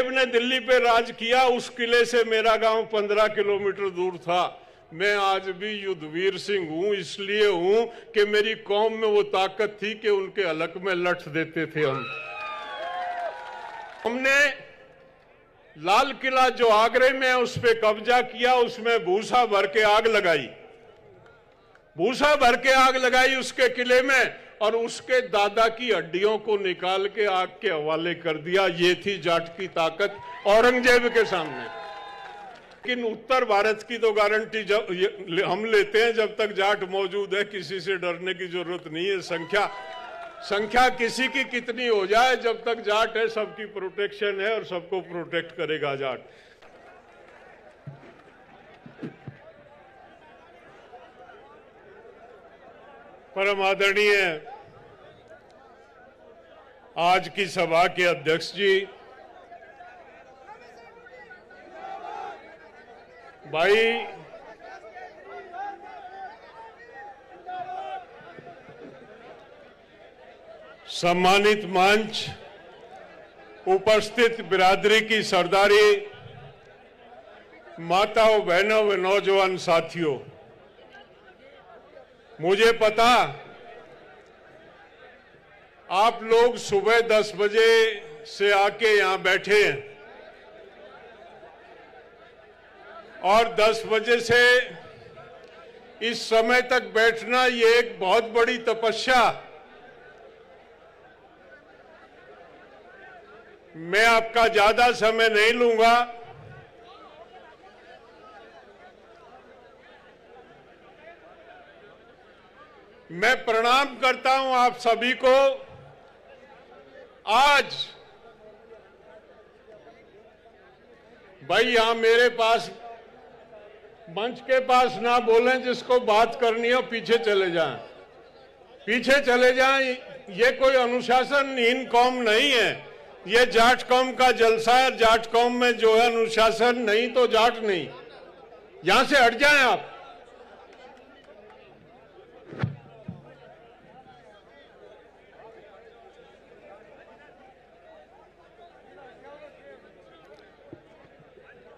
ने दिल्ली पे राज किया, उस किले से मेरा गांव 15 किलोमीटर दूर था। मैं आज भी युद्धवीर सिंह हूं, इसलिए हूं कि मेरी कौम में वो ताकत थी कि उनके हलक में लठ देते थे हमने लाल किला जो आगरे में है उस पे कब्जा किया, उसमें भूसा भर के आग लगाई, भूसा भर के आग लगाई उसके किले में, और उसके दादा की हड्डियों को निकाल के आग के हवाले कर दिया। ये थी जाट की ताकत औरंगजेब के सामने। लेकिन उत्तर भारत की तो गारंटी हम लेते हैं, जब तक जाट मौजूद है किसी से डरने की जरूरत नहीं है। संख्या किसी की कितनी हो जाए, जब तक जाट है सबकी प्रोटेक्शन है और सबको प्रोटेक्ट करेगा जाट। परम आदरणीय आज की सभा के अध्यक्ष जी, भाई सम्मानित मंच, उपस्थित बिरादरी की सरदारी, माताओं, बहनों व नौजवान साथियों, मुझे पता आप लोग सुबह 10 बजे से आके यहां बैठे हैं और 10 बजे से इस समय तक बैठना ये एक बहुत बड़ी तपस्या। मैं आपका ज्यादा समय नहीं लूंगा। मैं प्रणाम करता हूं आप सभी को। आज भाई यहां मेरे पास मंच के पास ना बोलें, जिसको बात करनी हो पीछे चले जाएं, पीछे चले जाएं। ये कोई अनुशासनहीन कौम नहीं है, ये जाट कौम का जलसा है। जाट कौम में जो है अनुशासन नहीं तो जाट नहीं। यहां से हट जाएं आप।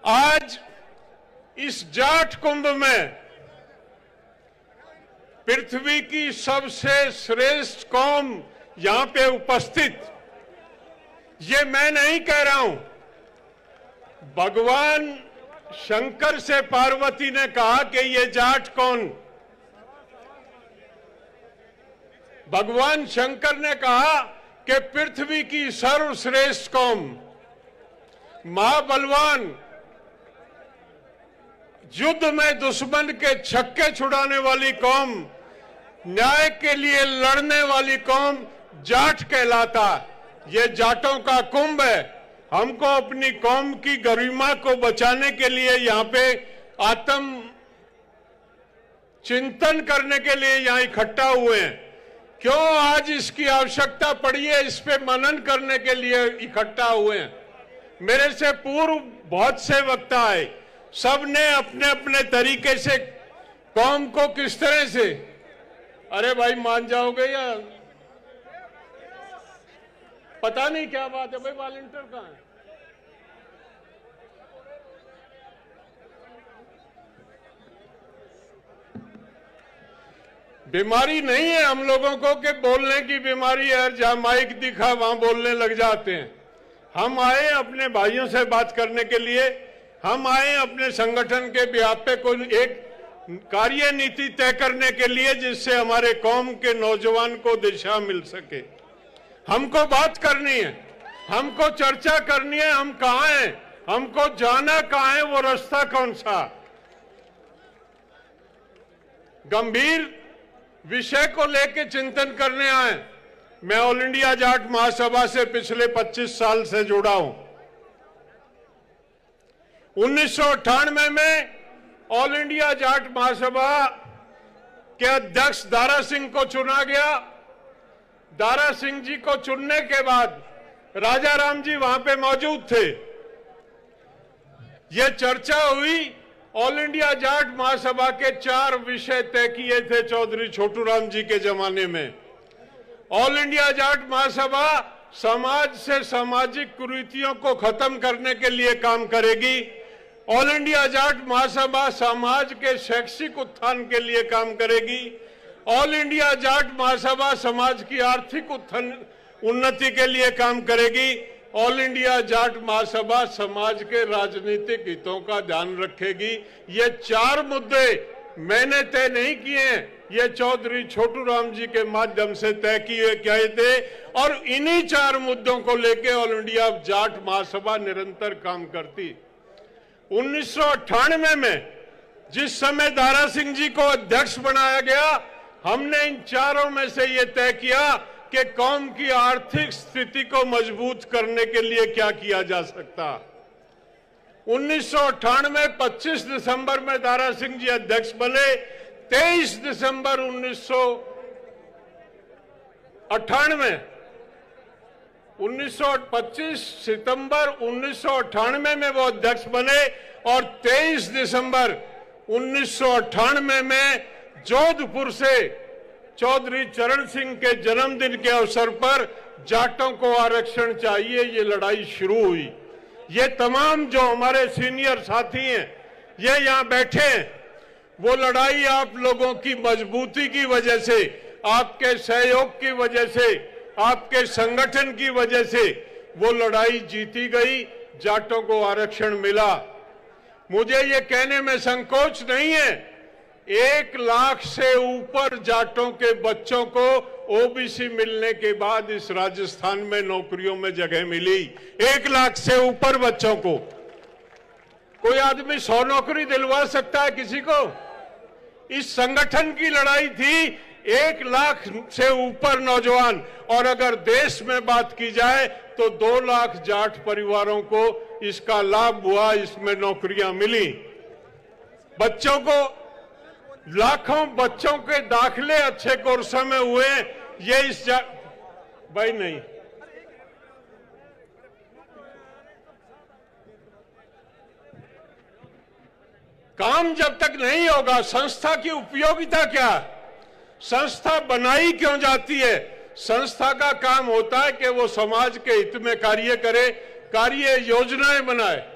आज इस जाट कुंभ में पृथ्वी की सबसे श्रेष्ठ कौम यहां पे उपस्थित, ये मैं नहीं कह रहा हूं, भगवान शंकर से पार्वती ने कहा कि ये जाट कौन। भगवान शंकर ने कहा कि पृथ्वी की सर्वश्रेष्ठ कौम, महाबलवान, युद्ध में दुश्मन के छक्के छुड़ाने वाली कौम, न्याय के लिए लड़ने वाली कौम जाट कहलाता। ये जाटों का कुंभ है। हमको अपनी कौम की गरिमा को बचाने के लिए यहाँ पे आत्म चिंतन करने के लिए यहाँ इकट्ठा हुए हैं। क्यों आज इसकी आवश्यकता पड़ी है, इस पे मनन करने के लिए इकट्ठा हुए हैं। मेरे से पूर्व बहुत से वक्ता आए, सबने अपने अपने तरीके से कौम को किस तरह से, अरे भाई मान जाओगे या पता नहीं क्या बात है। भाई वॉलंटियर कहां है? बीमारी नहीं है हम लोगों को कि बोलने की बीमारी है, जहां माइक दिखा वहां बोलने लग जाते हैं। हम आए अपने भाइयों से बात करने के लिए, हम आए अपने संगठन के बिहाफ पे कोई एक कार्य नीति तय करने के लिए, जिससे हमारे कौम के नौजवान को दिशा मिल सके। हमको बात करनी है, हमको चर्चा करनी है, हम कहां हैं, हमको जाना कहां है, वो रास्ता कौन सा। गंभीर विषय को लेकर चिंतन करने आए। मैं ऑल इंडिया जाट महासभा से पिछले 25 साल से जुड़ा हूं। 1998 में ऑल इंडिया जाट महासभा के अध्यक्ष दारा सिंह को चुना गया। दारा सिंह जी को चुनने के बाद राजा राम जी वहां पे मौजूद थे। यह चर्चा हुई। ऑल इंडिया जाट महासभा के 4 विषय तय किए थे चौधरी छोटू राम जी के जमाने में। ऑल इंडिया जाट महासभा समाज से सामाजिक कुरीतियों को खत्म करने के लिए काम करेगी। ऑल इंडिया जाट महासभा समाज के शैक्षिक उत्थान के लिए काम करेगी। ऑल इंडिया जाट महासभा समाज की आर्थिक उन्नति के लिए काम करेगी। ऑल इंडिया जाट महासभा समाज के राजनीतिक हितों का ध्यान रखेगी। ये 4 मुद्दे मैंने तय नहीं किए हैं, ये चौधरी छोटू राम जी के माध्यम से तय किए गए थे और इन्हीं 4 मुद्दों को लेकर ऑल इंडिया जाट महासभा निरंतर काम करती। 1998 में जिस समय दारा सिंह जी को अध्यक्ष बनाया गया, हमने इन 4 में से ये तय किया कि कौम की आर्थिक स्थिति को मजबूत करने के लिए क्या किया जा सकता। 1998 में 25 दिसंबर में दारा सिंह जी अध्यक्ष बने। 23 दिसंबर 25 सितंबर 1998 में वो अध्यक्ष बने और 23 दिसंबर 1998 में जोधपुर से चौधरी चरण सिंह के जन्मदिन के अवसर पर जाटों को आरक्षण चाहिए, ये लड़ाई शुरू हुई। ये तमाम जो हमारे सीनियर साथी हैं, ये यहाँ बैठे हैं, वो लड़ाई आप लोगों की मजबूती की वजह से, आपके सहयोग की वजह से, आपके संगठन की वजह से वो लड़ाई जीती गई, जाटों को आरक्षण मिला। मुझे ये कहने में संकोच नहीं है, 1 लाख से ऊपर जाटों के बच्चों को ओबीसी मिलने के बाद इस राजस्थान में नौकरियों में जगह मिली। 1 लाख से ऊपर बच्चों को। कोई आदमी 100 नौकरी दिलवा सकता है किसी को? इस संगठन की लड़ाई थी। 1 लाख से ऊपर नौजवान, और अगर देश में बात की जाए तो 2 लाख जाट परिवारों को इसका लाभ हुआ, इसमें नौकरियां मिली। बच्चों को, लाखों बच्चों के दाखिले अच्छे कोर्सों में हुए। ये भाई नहीं, काम जब तक नहीं होगा, संस्था की उपयोगिता क्या है? संस्था बनाई क्यों जाती है? संस्था का काम होता है कि वो समाज के हित में कार्य करे, कार्य योजनाएं बनाए।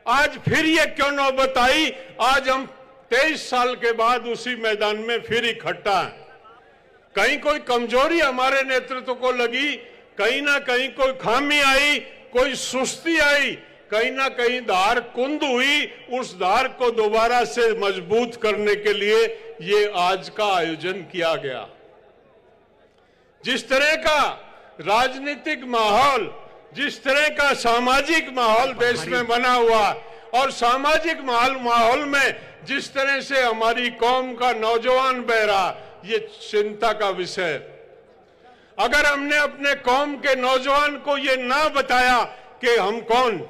आज फिर ये क्यों नौबत आई? आज हम 23 साल के बाद उसी मैदान में फिर इकट्ठा हैं। कहीं कोई कमजोरी हमारे नेतृत्व को लगी, कहीं ना कहीं कोई खामी आई, कोई सुस्ती आई, कहीं ना कहीं धार कुंद हुई। उस धार को दोबारा से मजबूत करने के लिए ये आज का आयोजन किया गया। जिस तरह का राजनीतिक माहौल, जिस तरह का सामाजिक माहौल देश में बना हुआ, और सामाजिक माहौल में जिस तरह से हमारी कौम का नौजवान बह रहा, ये चिंता का विषय। अगर हमने अपने कौम के नौजवान को ये ना बताया कि हम कौन,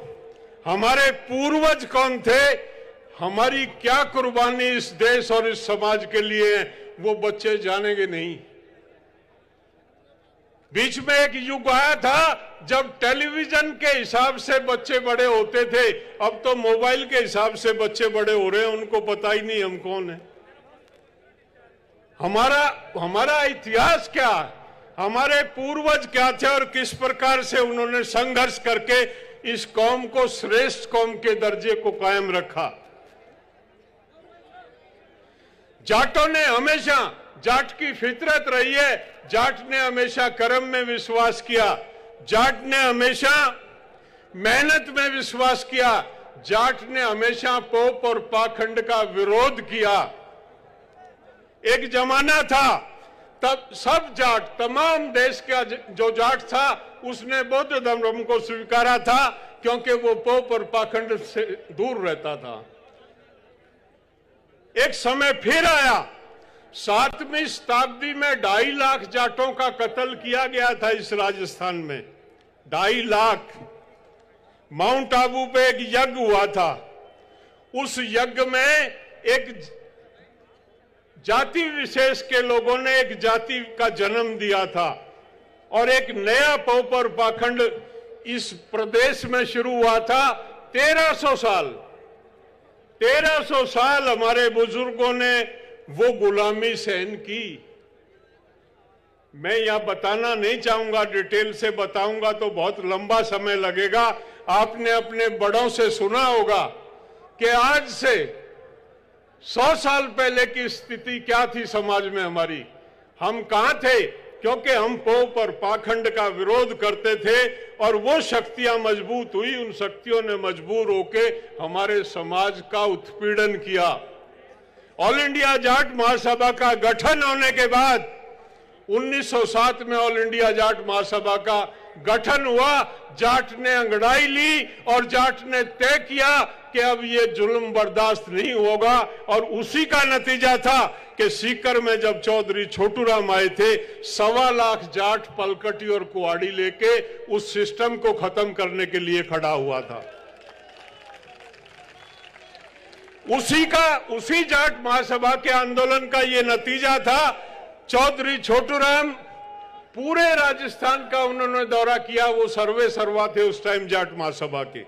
हमारे पूर्वज कौन थे, हमारी क्या कुर्बानी इस देश और इस समाज के लिए है, वो बच्चे जानेंगे नहीं। बीच में एक युग आया था जब टेलीविजन के हिसाब से बच्चे बड़े होते थे, अब तो मोबाइल के हिसाब से बच्चे बड़े हो रहे हैं, उनको पता ही नहीं हम कौन है। हमारा इतिहास क्या है, हमारे पूर्वज क्या थे और किस प्रकार से उन्होंने संघर्ष करके इस कौम को श्रेष्ठ कौम के दर्जे को कायम रखा। जाटों ने हमेशा, जाट की फितरत रही है, जाट ने हमेशा कर्म में विश्वास किया, जाट ने हमेशा मेहनत में विश्वास किया, जाट ने हमेशा पोप और पाखंड का विरोध किया। एक जमाना था तब सब जाट, तमाम देश का जो जाट था, उसने बौद्ध धर्म को स्वीकारा था क्योंकि वो पोप और पाखंड से दूर रहता था। एक समय फिर आया, 7वीं शताब्दी में 2.5 लाख जाटों का कत्ल किया गया था इस राजस्थान में। 2.5 लाख। माउंट आबू पे एक यज्ञ हुआ था। उस यज्ञ में एक जाति विशेष के लोगों ने एक जाति का जन्म दिया था और एक नया पोप और पाखंड इस प्रदेश में शुरू हुआ था। 1300 साल हमारे बुजुर्गों ने वो गुलामी सहन की। मैं यह बताना नहीं चाहूंगा, डिटेल से बताऊंगा तो बहुत लंबा समय लगेगा। आपने अपने बड़ों से सुना होगा कि आज से 100 साल पहले की स्थिति क्या थी समाज में हमारी, हम कहां थे, क्योंकि हम पोप और पाखंड का विरोध करते थे और वो शक्तियां मजबूत हुई, उन शक्तियों ने मजबूर होके हमारे समाज का उत्पीड़न किया। ऑल इंडिया जाट महासभा का गठन होने के बाद 1907 में ऑल इंडिया जाट महासभा का गठन हुआ। जाट ने अंगड़ाई ली और जाट ने तय किया कि अब ये जुल्म बर्दाश्त नहीं होगा, और उसी का नतीजा था कि सीकर में जब चौधरी छोटूराम आए थे, 1.25 लाख जाट पलकटी और कुआड़ी लेके उस सिस्टम को खत्म करने के लिए खड़ा हुआ था। उसी जाट महासभा के आंदोलन का ये नतीजा था। चौधरी छोटूराम पूरे राजस्थान का उन्होंने दौरा किया, वो सर्वे सर्वा थे उस टाइम जाट महासभा के।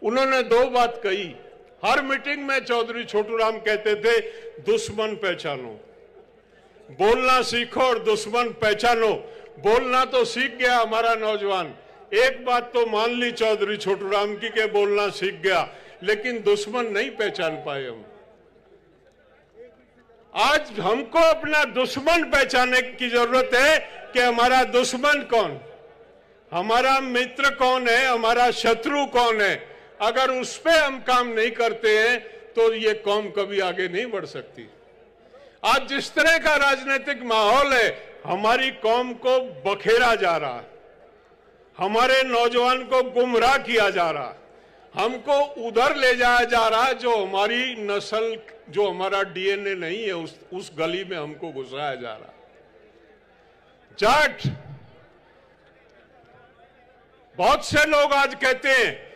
उन्होंने 2 बात कही हर मीटिंग में। चौधरी छोटूराम कहते थे, दुश्मन पहचानो, बोलना सीखो और दुश्मन पहचानो। बोलना तो सीख गया हमारा नौजवान, एक बात तो मान ली चौधरी छोटूराम की कि बोलना सीख गया, लेकिन दुश्मन नहीं पहचान पाए हम। आज हमको अपना दुश्मन पहचानने की जरूरत है कि हमारा दुश्मन कौन, हमारा मित्र कौन है, हमारा शत्रु कौन है। अगर उस पे हम काम नहीं करते हैं तो ये कौम कभी आगे नहीं बढ़ सकती। आज जिस तरह का राजनीतिक माहौल है, हमारी कौम को बखेरा जा रहा है, हमारे नौजवान को गुमराह किया जा रहा है, हमको उधर ले जाया जा रहा है जो हमारी नस्ल, जो हमारा डीएनए नहीं है, उस गली में हमको घुसाया जा रहा है। जाट, बहुत से लोग आज कहते हैं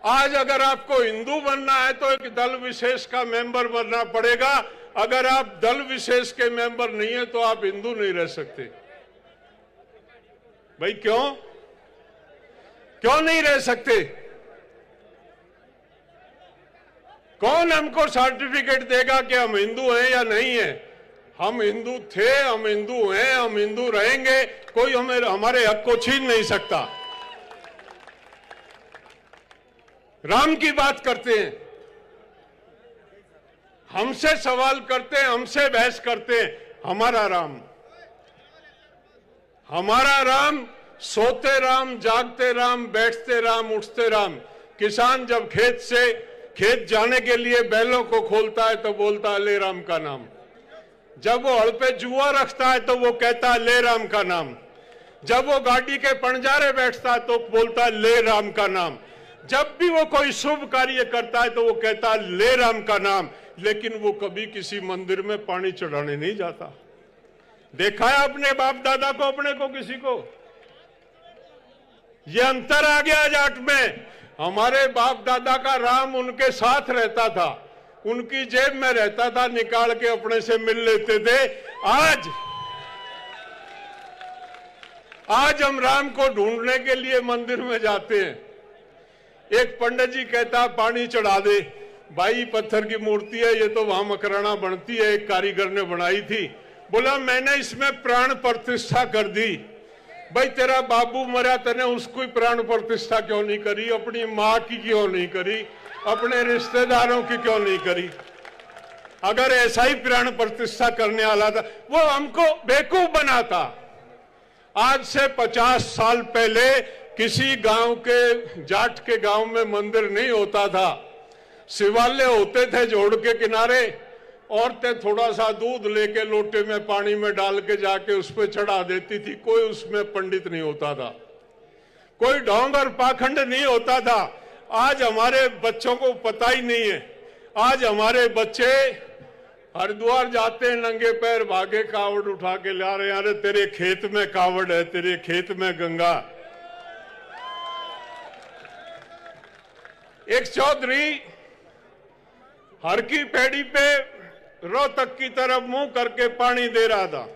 आज अगर आपको हिंदू बनना है तो एक दल विशेष का मेंबर बनना पड़ेगा, अगर आप दल विशेष के मेंबर नहीं है तो आप हिंदू नहीं रह सकते। भाई क्यों नहीं रह सकते? कौन हमको सर्टिफिकेट देगा कि हम हिंदू हैं या नहीं है? हम हिंदू थे, हम हिंदू हैं, हम हिंदू रहेंगे, कोई हमारे हक को छीन नहीं सकता। राम की बात करते हैं, हमसे सवाल करते हैं, हमसे बहस करते हैं। हमारा राम सोते राम, जागते राम, बैठते राम, उठते राम। किसान जब खेत जाने के लिए बैलों को खोलता है तो बोलता है ले राम का नाम। जब वो हल पे जुआ रखता है तो वो कहता है ले राम का नाम। जब वो गाड़ी के पंजारे बैठता है तो बोलता है ले राम का नाम। जब भी वो कोई शुभ कार्य करता है तो वो कहता है ले राम का नाम। लेकिन वो कभी किसी मंदिर में पानी चढ़ाने नहीं जाता। देखा है अपने बाप दादा को, अपने को, किसी को? ये अंतर आ गया जाट में। हमारे बाप दादा का राम उनके साथ रहता था, उनकी जेब में रहता था, निकाल के अपने से मिल लेते थे। आज हम राम को ढूंढने के लिए मंदिर में जाते हैं। एक पंडित जी कहता पानी चढ़ा दे। भाई पत्थर की मूर्ति है, ये तो वहां मकराना बनती है, एक कारीगर ने बनाई थी। बोला मैंने इसमें प्राण प्रतिष्ठा कर दी। भाई तेरा बाबू मरा, तने उसको ही प्राण प्रतिष्ठा क्यों नहीं करी? अपनी माँ की क्यों नहीं करी? अपने रिश्तेदारों की क्यों नहीं करी? अगर ऐसा ही प्राण प्रतिष्ठा करने वाला था, वो हमको बेवकूफ बनाता। आज से 50 साल पहले किसी गांव के, जाट के गांव में मंदिर नहीं होता था। शिवालय होते थे जोड़ के किनारे, औरतें थोड़ा सा दूध लेके लोटे में पानी में डाल के जाके उस पर चढ़ा देती थी। कोई उसमें पंडित नहीं होता था, कोई ढोंग और पाखंड नहीं होता था। आज हमारे बच्चों को पता ही नहीं है। आज हमारे बच्चे हरिद्वार जाते हैं, नंगे पैर भागे, कावड़ उठा के ला रहे हैं। अरे तेरे खेत में कावड़ है, तेरे खेत में गंगा। एक चौधरी हर की पैड़ी पे रोहतक की तरफ मुंह करके पानी दे रहा था।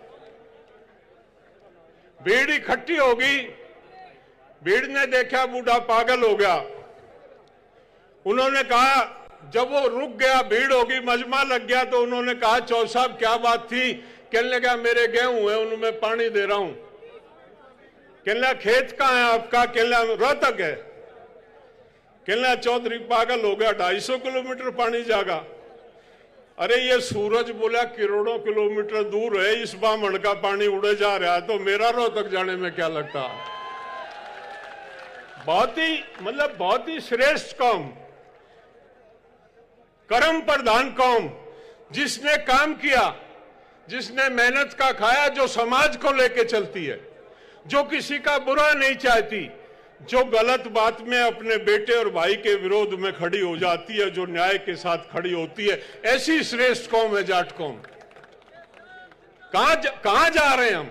भीड़ इकट्ठी हो गई। भीड़ ने देखा बूढ़ा पागल हो गया। उन्होंने कहा, जब वो रुक गया, भीड़ होगी, मजमा लग गया, तो उन्होंने कहा चौधरी साहब क्या बात थी कहने लगा मेरे गेहूं है उनमें पानी दे रहा हूं। कहने लगा खेत कहाँ है आपका? कहने लगा रोहतक है। कहने लगा चौधरी पागल हो गया, 250 किलोमीटर पानी जागा। अरे ये सूरज बोला करोड़ों किलोमीटर दूर है, इस बामण का पानी उड़े जा रहा है तो मेरा रोहतक जाने में क्या लगता। बहुत ही श्रेष्ठ कौम, कर्म प्रधान कौम, जिसने काम किया, जिसने मेहनत का खाया, जो समाज को लेके चलती है, जो किसी का बुरा नहीं चाहती, जो गलत बात में अपने बेटे और भाई के विरोध में खड़ी हो जाती है, जो न्याय के साथ खड़ी होती है, ऐसी श्रेष्ठ कौम है जाट कौम। कहां जा रहे हैं हम?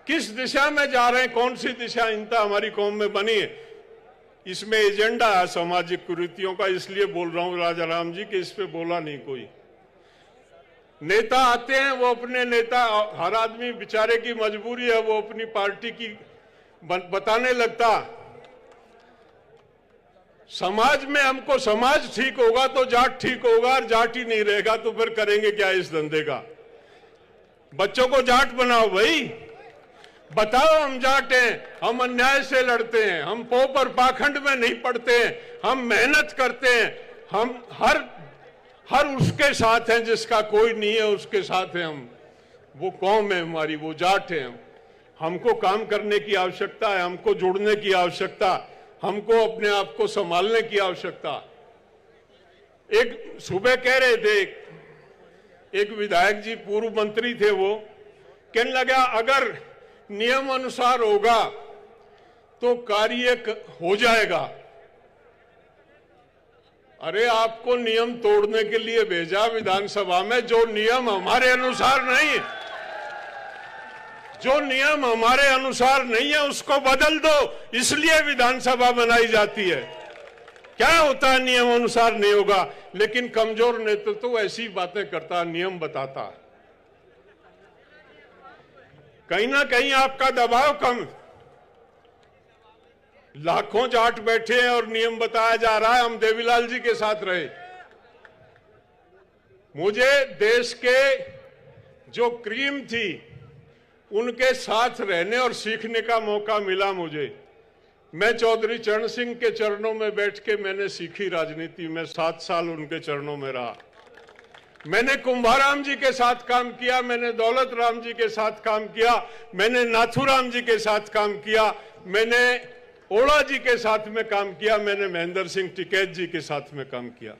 किस दिशा में जा रहे हैं? कौन सी दिशा इनता हमारी कौम में बनी है? इसमें एजेंडा है सामाजिक कुरीतियों का, इसलिए बोल रहा हूं राजा राम जी कि इस पे बोला नहीं कोई। नेता आते हैं, वो अपने नेता, हर आदमी बेचारे की मजबूरी है, वो अपनी पार्टी की बताने लगता। समाज में हमको समाज ठीक होगा तो जाट ठीक होगा, और जाट ही नहीं रहेगा तो फिर करेंगे क्या इस धंधे का? बच्चों को जाट बनाओ भाई, बताओ हम जाट हैं, हम अन्याय से लड़ते हैं, हम पोपर पाखंड में नहीं पड़ते हैं, हम मेहनत करते हैं, हम हर उसके साथ हैं जिसका कोई नहीं है उसके साथ हैं हम। वो कौम है हमारी, वो जाट है। हमको काम करने की आवश्यकता है, हमको जुड़ने की आवश्यकता, हमको अपने आप को संभालने की आवश्यकता। एक सुबह कह रहे थे, एक विधायक जी पूर्व मंत्री थे, वो कहने लगा अगर नियम अनुसार होगा तो कार्य हो जाएगा। अरे आपको नियम तोड़ने के लिए भेजा विधानसभा में, जो नियम हमारे अनुसार नहीं, जो नियम हमारे अनुसार नहीं है उसको बदल दो, इसलिए विधानसभा बनाई जाती है। क्या होता है नियम अनुसार नहीं होगा, लेकिन कमजोर नेतृत्व तो ऐसी बातें करता, नियम बताता। कहीं ना कहीं आपका दबाव कम, लाखों जाट बैठे हैं और नियम बताया जा रहा है। हम देवीलाल जी के साथ रहे, मुझे देश के जो क्रीम थी उनके साथ रहने और सीखने का मौका मिला मुझे। मैं चौधरी चरण सिंह के चरणों में बैठ के मैंने सीखी राजनीति में, 7 साल उनके चरणों में रहा। मैंने कुंभाराम जी के साथ काम किया, मैंने दौलत राम जी के साथ काम किया, मैंने नाथूराम जी के साथ काम किया, मैंने ओड़ा जी के साथ में काम किया, मैंने महेंद्र सिंह टिकैत जी के साथ में काम किया।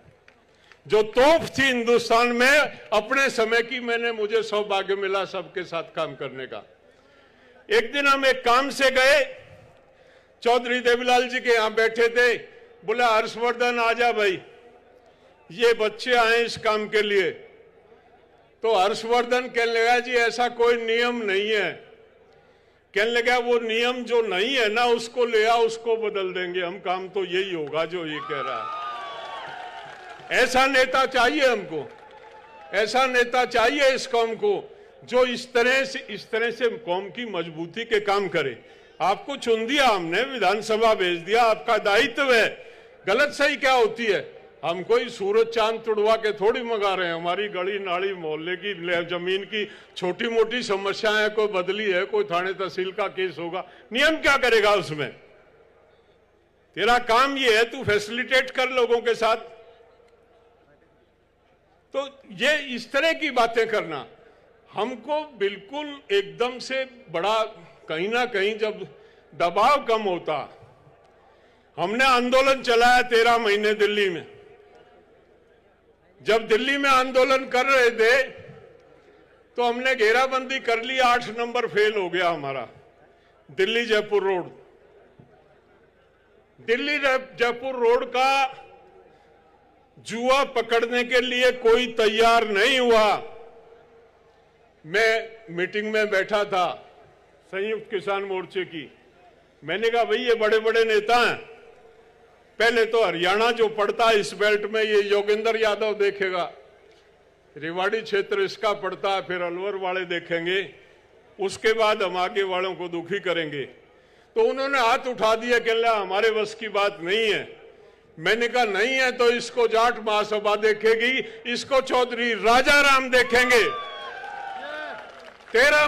जो तोप थी हिंदुस्तान में अपने समय की, मुझे सौभाग्य मिला सबके साथ काम करने का। एक दिन हम एक काम से गए, चौधरी देवीलाल जी के यहां बैठे थे, बोला हर्षवर्धन आजा भाई, ये बच्चे आए इस काम के लिए। तो हर्षवर्धन कहने लगा जी ऐसा कोई नियम नहीं है। कहने लगा वो नियम जो नहीं है ना उसको ले आओ, उसको बदल देंगे हम, काम तो यही होगा जो ये कह रहा है। ऐसा नेता चाहिए हमको, ऐसा नेता चाहिए इस कौम को, जो इस तरह से कौम की मजबूती के काम करे। आपको चुन दिया हमने, विधानसभा भेज दिया, आपका दायित्व है। गलत सही क्या होती है? हम कोई सूरज चांद तुड़वा के थोड़ी मंगा रहे हैं। हमारी गली नाली मोहल्ले की जमीन की छोटी मोटी समस्याएं कोई बदली है, कोई थाने तहसील का केस होगा, नियम क्या करेगा उसमें? तेरा काम ये है तू फैसिलिटेट कर लोगों के साथ। तो ये इस तरह की बातें करना हमको बिल्कुल एकदम से बड़ा, कहीं ना कहीं जब दबाव कम होता। हमने आंदोलन चलाया 13 महीने दिल्ली में। जब दिल्ली में आंदोलन कर रहे थे तो हमने घेराबंदी कर ली, 8 नंबर फेल हो गया हमारा, दिल्ली जयपुर रोड। दिल्ली जयपुर रोड का जुआ पकड़ने के लिए कोई तैयार नहीं हुआ। मैं मीटिंग में बैठा था संयुक्त किसान मोर्चे की। मैंने कहा भाई ये बड़े बड़े नेता हैं, पहले तो हरियाणा जो पड़ता है इस बेल्ट में ये योगेंद्र यादव देखेगा, रेवाड़ी क्षेत्र इसका पड़ता है, फिर अलवर वाले देखेंगे, उसके बाद हम आगे वालों को दुखी करेंगे। तो उन्होंने हाथ उठा दिया कि हमारे बस की बात नहीं है। मैंने कहा नहीं है तो इसको जाट महासभा देखेगी, इसको चौधरी राजा राम देखेंगे। 13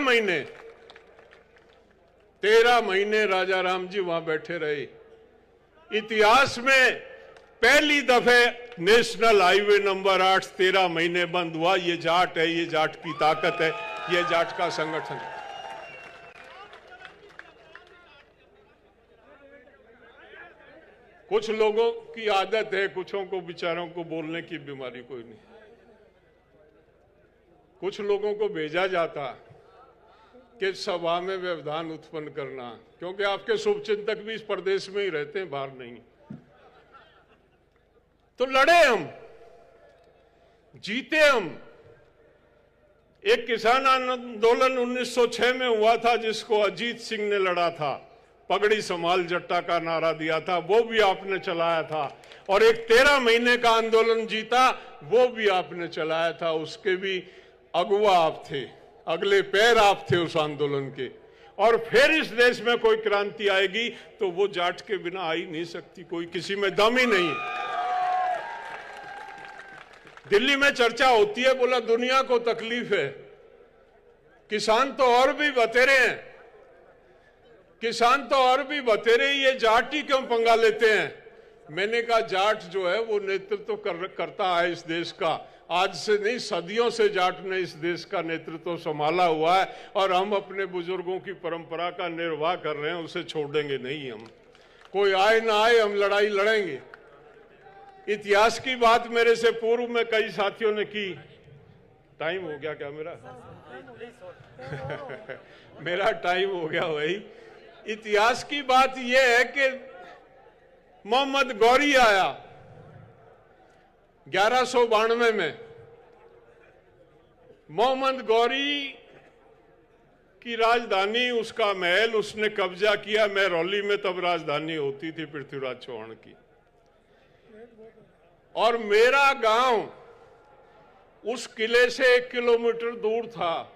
महीने राजा राम जी वहां बैठे रहे। इतिहास में पहली दफे नेशनल हाईवे नंबर 8 13 महीने बंद हुआ। ये जाट है, ये जाट की ताकत है, ये जाट का संगठन है। कुछ लोगों की आदत है, कुछों को बेचारों को बोलने की बीमारी कोई नहीं। कुछ लोगों को भेजा जाता कि सभा में व्यवधान उत्पन्न करना, क्योंकि आपके शुभचिंतक भी इस प्रदेश में ही रहते हैं, बाहर नहीं। तो लड़े हम, जीते हम। एक किसान आंदोलन 1906 में हुआ था जिसको अजीत सिंह ने लड़ा था, पगड़ी संभाल जट्टा का नारा दिया था, वो भी आपने चलाया था। और एक 13 महीने का आंदोलन जीता, वो भी आपने चलाया था। उसके भी अगुवा आप थे, अगले पैर आप थे उस आंदोलन के। और फिर इस देश में कोई क्रांति आएगी तो वो जाट के बिना आ ही नहीं सकती, कोई किसी में दम ही नहीं। दिल्ली में चर्चा होती है, बोला दुनिया को तकलीफ है, किसान तो और भी बतेरे हैं, किसान तो और भी बतेरे, ये जाट ही क्यों पंगा लेते हैं। मैंने कहा जाट जो है वो नेतृत्व करता है इस देश का। आज से नहीं, सदियों से जाट ने इस देश का नेतृत्व संभाला हुआ है और हम अपने बुजुर्गों की परंपरा का निर्वाह कर रहे हैं, उसे छोड़ेंगे नहीं हम। कोई आए ना आए, हम लड़ाई लड़ेंगे। इतिहास की बात मेरे से पूर्व में कई साथियों ने की। टाइम हो गया क्या मेरा? मेरा टाइम हो गया भाई। इतिहास की बात यह है कि मोहम्मद गौरी आया 1192 में। मोहम्मद गौरी की राजधानी, उसका महल उसने कब्जा किया। महरौली में तब राजधानी होती थी पृथ्वीराज चौहान की। और मेरा गांव उस किले से 1 किलोमीटर दूर था।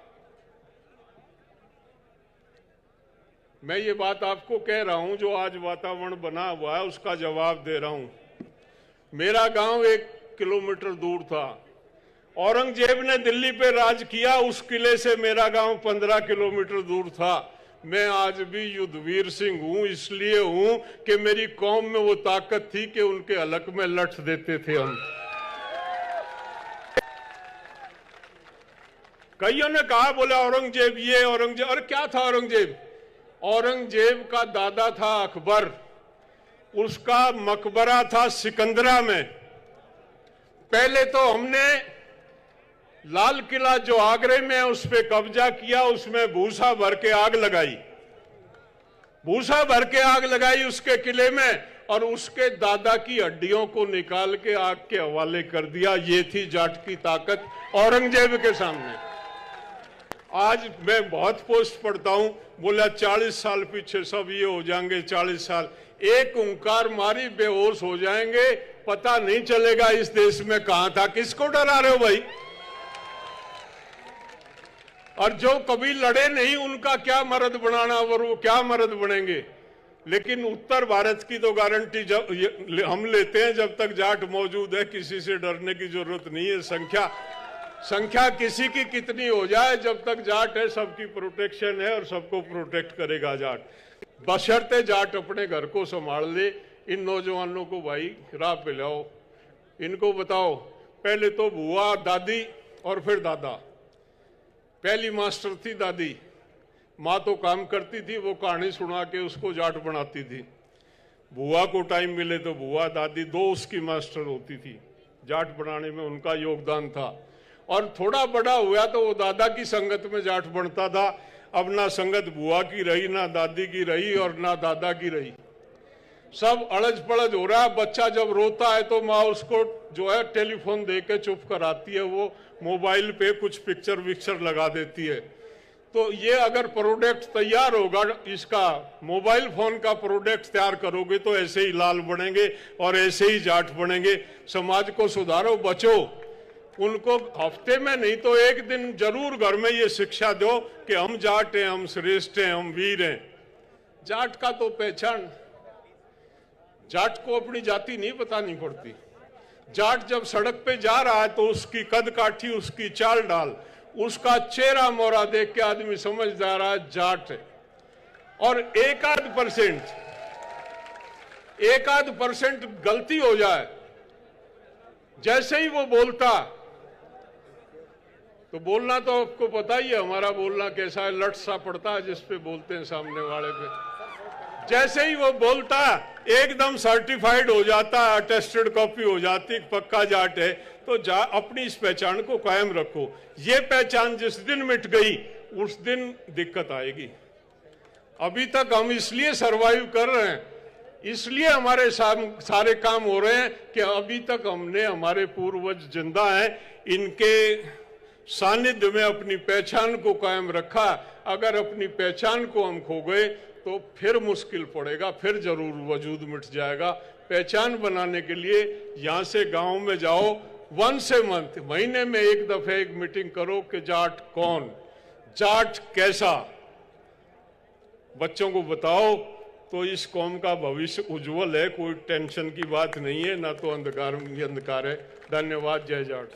मैं ये बात आपको कह रहा हूं, जो आज वातावरण बना हुआ है उसका जवाब दे रहा हूं। मेरा गांव 1 किलोमीटर दूर था। औरंगजेब ने दिल्ली पे राज किया, उस किले से मेरा गांव 15 किलोमीटर दूर था। मैं आज भी युद्धवीर सिंह हूं, इसलिए हूं कि मेरी कौम में वो ताकत थी कि उनके हलक में लठ देते थे हम। कईयों ने कहा, बोला औरंगजेब ये, औरंगजेब। और क्या था औरंगजेब? औरंगजेब का दादा था अकबर, उसका मकबरा था सिकंदरा में। पहले तो हमने लाल किला जो आगरे में है उस पे कब्जा किया, उसमें भूसा भर के आग लगाई, भूसा भर के आग लगाई उसके किले में, और उसके दादा की हड्डियों को निकाल के आग के हवाले कर दिया। ये थी जाट की ताकत औरंगजेब के सामने। आज मैं बहुत पोस्ट पढ़ता हूं, बोला 40 साल पीछे सब ये हो जाएंगे, 40 साल। एक ओंकार मारी बेहोश हो जाएंगे, पता नहीं चलेगा इस देश में कहां था। किसको डरा रहे हो भाई? और जो कभी लड़े नहीं उनका क्या मर्द बनाना, और वो क्या मर्द बनेंगे। लेकिन उत्तर भारत की तो गारंटी जब हम लेते हैं, जब तक जाट मौजूद है किसी से डरने की जरूरत नहीं है। संख्या किसी की कितनी हो जाए, जब तक जाट है सबकी प्रोटेक्शन है और सबको प्रोटेक्ट करेगा जाट, बशर्ते जाट अपने घर को संभाल ले। इन नौजवानों को भाई राह पे लाओ, इनको बताओ। पहले तो बुआ, दादी और फिर दादा। पहली मास्टर थी दादी, माँ तो काम करती थी, वो कहानी सुना के उसको जाट बनाती थी। बुआ को टाइम मिले तो बुआ, दादी, 2 उसकी मास्टर होती थी। जाट बनाने में उनका योगदान था। और थोड़ा बड़ा हुआ तो वो दादा की संगत में जाट बनता था। अब ना संगत बुआ की रही, ना दादी की रही और ना दादा की रही, सब अड़ज पड़ज हो रहा है। बच्चा जब रोता है तो माँ उसको जो है टेलीफोन दे के चुप कराती है, वो मोबाइल पे कुछ पिक्चर विक्चर लगा देती है। तो ये अगर प्रोडक्ट तैयार होगा, इसका मोबाइल फोन का प्रोडक्ट तैयार करोगे तो ऐसे ही लाल बनेंगे और ऐसे ही जाट बनेंगे। समाज को सुधारो, बचो। उनको हफ्ते में नहीं तो एक दिन जरूर घर में ये शिक्षा दो कि हम जाट हैं, हम श्रेष्ठ हैं, हम वीर हैं। जाट का तो पहचान, जाट को अपनी जाति नहीं बतानी पड़ती। जाट जब सड़क पे जा रहा है तो उसकी कद काठी, उसकी चाल डाल, उसका चेहरा मोहरा देख के आदमी समझ जा रहा है जाट है। और एक आध परसेंट गलती हो जाए, जैसे ही वो बोलता, तो बोलना तो आपको पता ही है हमारा बोलना कैसा है, लट सा पड़ता है जिस पे बोलते हैं सामने वाले पे। जैसे ही वो बोलता एकदम सर्टिफाइड हो जाता, अटेस्टेड कॉपी हो जाती, पक्का जाट है। तो अपनी इस पहचान को कायम रखो। ये पहचान जिस दिन मिट गई उस दिन दिक्कत आएगी। अभी तक हम इसलिए सरवाइव कर रहे हैं, इसलिए हमारे सारे काम हो रहे हैं कि अभी तक हमने, हमारे पूर्वज जिंदा हैं, इनके सानिध्य में अपनी पहचान को कायम रखा। अगर अपनी पहचान को हम खो गए तो फिर मुश्किल पड़ेगा, फिर जरूर वजूद मिट जाएगा। पहचान बनाने के लिए यहां से गांव में जाओ, वंस ए मंथ, महीने में एक दफे एक मीटिंग करो कि जाट कौन, जाट कैसा, बच्चों को बताओ। तो इस कौम का भविष्य उज्जवल है, कोई टेंशन की बात नहीं है, ना तो अंधकार ही अंधकार है। धन्यवाद। जय जाट।